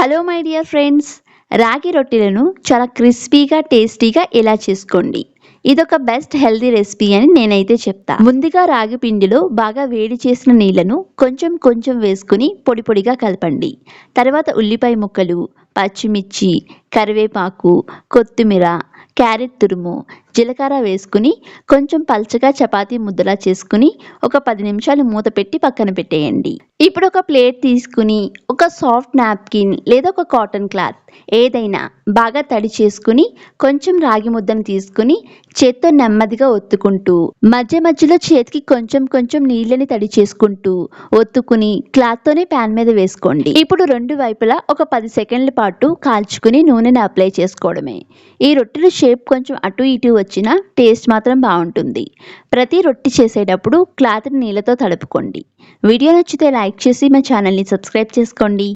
Hello my dear friends, రాగి రొట్టెలను చాలా క్రిస్పీగా టేస్టీగా ఎలా చేసుకోండి. ఇదొక బెస్ట్ హెల్దీ రెసిపీ అని నేనైతే చెప్తా. ముందుగా రాగి పిండిలో బాగా వేడి చేసిన నీళ్లను కొంచెం కొంచెం వేసుకుని పొడి పొడిగా కలపండి. తర్వాత ఉల్లిపాయ ముక్కలు, పచ్చిమిర్చి, కరివేపాకు, కొత్తిమీర, క్యారెట్ తురుము, జీలకర్ర వేసుకుని కొంచెం పల్చగా చపాతీ ముద్దలా చేసుకుని ఒక 10 నిమిషాలు మూత పెట్టి పక్కన పెట్టేయండి. ఇప్పుడు ఒక ప్లేట్ తీసుకుని ఒక సాఫ్ట్ నాప్కిన్ లేదా ఒక కాటన్ క్లాత్ ఏదైనా బాగా తడి చేసుకుని కొంచెం రాగి ముద్దను తీసుకుని చేత్తో నెమ్మదిగా ఒత్తుకుంటూ మధ్య మధ్యలో చేతికి కొంచెం కొంచెం నీళ్ళని తడి చేసుకుంటూ ఒత్తుకుని క్లాత్తోనే ప్యాన్ మీద వేసుకోండి. ఇప్పుడు రెండు వైపులా ఒక 10 సెకండ్ల పాటు కాల్చుకుని నూనెని అప్లై చేసుకోవడమే. ఈ రొట్టెల షేప్ కొంచెం అటు ఇటు వచ్చినా టేస్ట్ మాత్రం బాగుంటుంది. ప్రతి రొట్టె చేసేటప్పుడు క్లాత్ని నీళ్ళతో తడుపుకోండి. వీడియో నచ్చితే లైక్ చేసి మా ఛానల్ని సబ్స్క్రైబ్ చేసుకోండి.